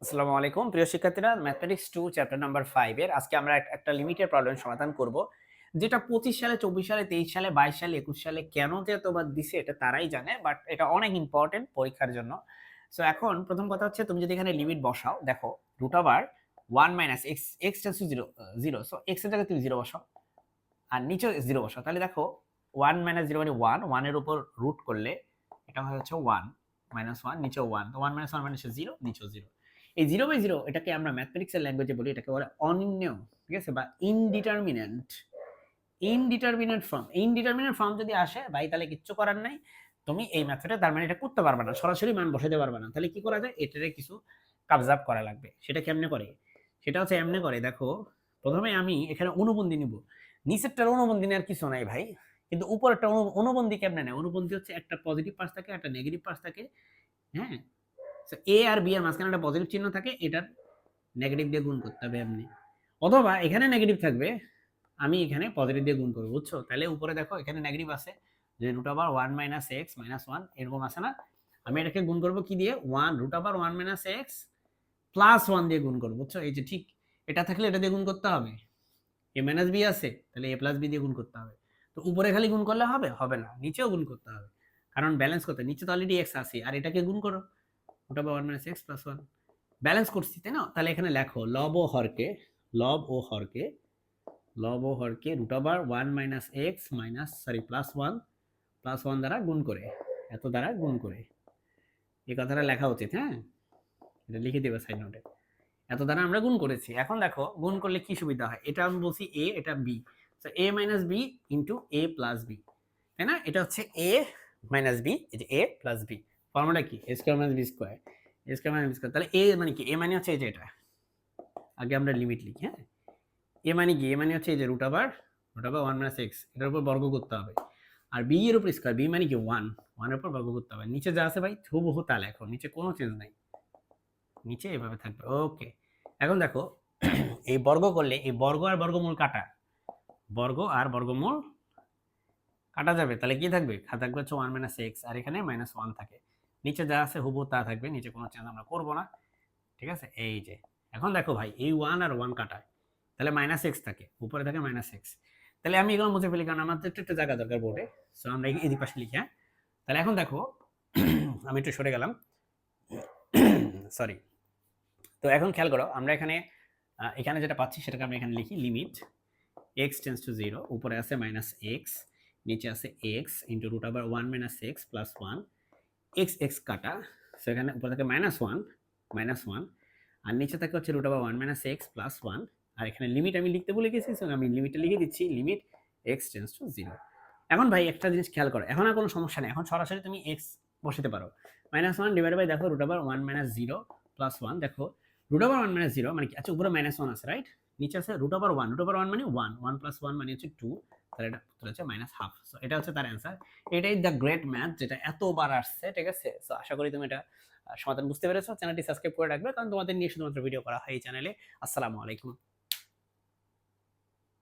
আসসালামু আলাইকুম প্রিয় শিক্ষার্থীরা, ম্যাথমেটিক্স 2 চ্যাপ্টার নাম্বার 5 এর আজকে আমরা একটা লিমিটের প্রবলেম সমাধান করব, যেটা 25 সালে, 24 সালে, 23 সালে, 22 সালে, 21 সালে কেন যে এতবার দিছে এটা তারাই জানে, বাট এটা অনেক ইম্পর্টেন্ট পরীক্ষার জন্য। সো এখন প্রথম কথা হচ্ছে, তুমি যদি এখানে লিমিট বসাও, দেখো root over 1 minus x, x tends to 0, 0, so x এর জায়গায় তুমি 0 বসাও আর নিচেও 0 বসাও, তাহলে দেখো 1 মাইনাস 0 মানে 1, 1 এর উপর রুট করলে এটা হয় হচ্ছে 1 মাইনাস 1, নিচেও 1, তো 1 মাইনাস 1 মানে 0, নিচেও 0। এই 0 বাই 0 এটাকে আমরা ম্যাথমেটিক্সের ল্যাঙ্গুয়েজে বলি, এটাকে বলে অনির্ণেয়, ঠিক আছে, বা indeterminate. Indeterminate form, indeterminate form যদি আসে ভাই, তাহলে কিচ্ছু করার নাই, তুমি এই মেথডে তার মানে এটা করতে পারবে না, সরাসরি মান বসাতে পারবে না। তাহলে কি করা যায়, এটারে কিছু কাবজাব করা লাগবে। সেটা কেমনে করে? সেটা হচ্ছে এমনে করে, দেখো প্রথমে আমি এখানে অনুবন্ধী নিব, নিচেরটার অনুবন্ধী নেওয়ার কিছু নাই ভাই, কিন্তু উপরেরটা অনুবন্ধী কেমনে নেয়? অনুবন্ধী হচ্ছে একটা পজিটিভ পাশ থাকে, একটা নেগেটিভ পাশ থাকে, হ্যাঁ। এ আর বি এর মাঝখানে একটা পজিটিভ চিহ্ন থাকে, এটার নেগেটিভ দিয়ে গুণ করতে হবে এমনি, অথবা এখানে নেগেটিভ থাকবে, আমি এখানে পজিটিভ দিয়ে গুণ করবো, বুঝছো? তাহলে উপরে দেখো এখানে নেগেটিভ আছে, যে root over 1 minus x minus 1 এরকম আছে না, আমি এটাকে গুণ করবো কি দিয়ে? 1 root over 1 minus x plus 1 দিয়ে গুণ করবো, বুঝছো? এই যে ঠিক এটা থাকলে এটা দিয়ে গুণ করতে হবে, এ মাইনাস বি আছে তাহলে এ প্লাস বি দিয়ে গুণ করতে হবে। তো উপরে খালি গুণ করলে হবে? হবে না, নিচেও গুণ করতে হবে, কারণ ব্যালেন্স করতে, নিচে তো অলরেডি এক্স আছে, আর এটাকে গুণ করো, root over 1 minus x plus 1, balance করছি তাই না? তাহলে এখানে লেখো লব ও হরকে, লব ও হরকে, লব ও হরকে root over 1 minus x minus sorry plus 1, plus 1 দ্বারা গুণ করে, এত দ্বারা গুণ করে, এই কথাটা লেখা উচিত, হ্যাঁ, এটা লিখে দিবে সাইড নোটে। এত দ্বারা আমরা গুণ করেছি। এখন দেখো গুণ করলে কি সুবিধা হয়, এটা আমি বলছি এ, এটা বি, তো এ মাইনাস বি ইন্টু এ প্লাস বি, তাই না? এটা হচ্ছে এ মাইনাস বি, এই যে এ প্লাস বি, ফর্মুলা কি? এ স্কোয়ার মাইনাস বি স্কোয়ার, এ স্কোয়ার মাইনাস বি স্কোয়ার। তাহলে এ মানে কি? এ মানে হচ্ছে এই যে এটা, আগে আমরা লিমিট লিখি, হ্যাঁ। এ মানে কি? এ মানে হচ্ছে এই যে রুট ওভার 1 মাইনাস এক্স, এটার উপর বর্গ করতে হবে, আর বি এর উপর স্কোয়ার, বি মানে কি 1, 1 এর উপর বর্গ করতে হবে। নিচে যা আছে ভাই হুবহু তা লেখো, নিচে কোনো চেঞ্জ নাই, নিচে এভাবে থাকবে, ওকে। এখন দেখো এই বর্গ করলে এই বর্গ আর বর্গমূল কাটা, বর্গ আর বর্গমূল কাটা যাবে, তাহলে কি থাকবে? থাকবে হচ্ছে 1 মাইনাস এক্স, আর এখানে মাইনাস 1 থাকে, নিচে যা আছে হুবহু তা থাকবে, নিচে কোনো চেঞ্জ আমরা করবো না, ঠিক আছে? এই যে এখন দেখো ভাই, এই 1 আর 1 কাটায়, তাহলে মাইনাস এক্স থাকে, উপরে থাকে মাইনাস এক্স। তাহলে আমি এগুলো মুছে ফেলি, কারণ আমার তো একটু জায়গা দরকার বোর্ডে, সো আমরা এদিক পাশে লিখি, হ্যাঁ। তাহলে এখন দেখো আমি একটু সরে গেলাম, সরি। তো এখন খেয়াল করো, আমরা এখানে এখানে যেটা পাচ্ছি সেটাকে আমরা এখানে লিখি লিমিট এক্স টেন্স টু 0, উপরে আছে মাইনাস এক্স, নিচে আছে x into root over 1 minus x plus 1, x x কাটা, সেখানে উপরে থাকে মাইনাস 1, মাইনাস 1, আর নিচে থাকে হচ্ছে root over 1 minus x plus 1, আর এখানে লিমিট আমি লিখতে ভুলে গেছি, সো আমি লিমিটটা লিখে দিচ্ছি, লিমিট এক্স টেন্স টু 0। এখন ভাই একটা জিনিস খেয়াল করো, এখন আর কোনো সমস্যা নেই, এখন সরাসরি তুমি এক্স বসাতে পারো, মাইনাস 1 ডিভাইড বাই দেখো রুট ওভার 1 মাইনাস 0 প্লাস 1, দেখো রুট ওভার 1 মাইনাস 0 মানে কি? আচ্ছা উপরে মাইনাস 1 আছে, রাইট, নিচে আছে রুট ওভার 1, রুট ওভার 1 মানে 1, 1 প্লাস 1 মানে হচ্ছে 2, তাহলে এটা উত্তর হচ্ছে মাইনাস হাফ। সো এটা হচ্ছে তার অ্যান্সার। এটাই দ্য গ্রেট ম্যাথ, যেটা এতবার আসছে, ঠিক আছে? সো আশা করি তুমি এটা সমাধান বুঝতে পেরেছো। চ্যানেলটি সাবস্ক্রাইব করে রাখবে, কারণ তোমাদের নিয়ে শুধুমাত্র ভিডিও করা হয় এই চ্যানেলে। আসসালামু আলাইকুম।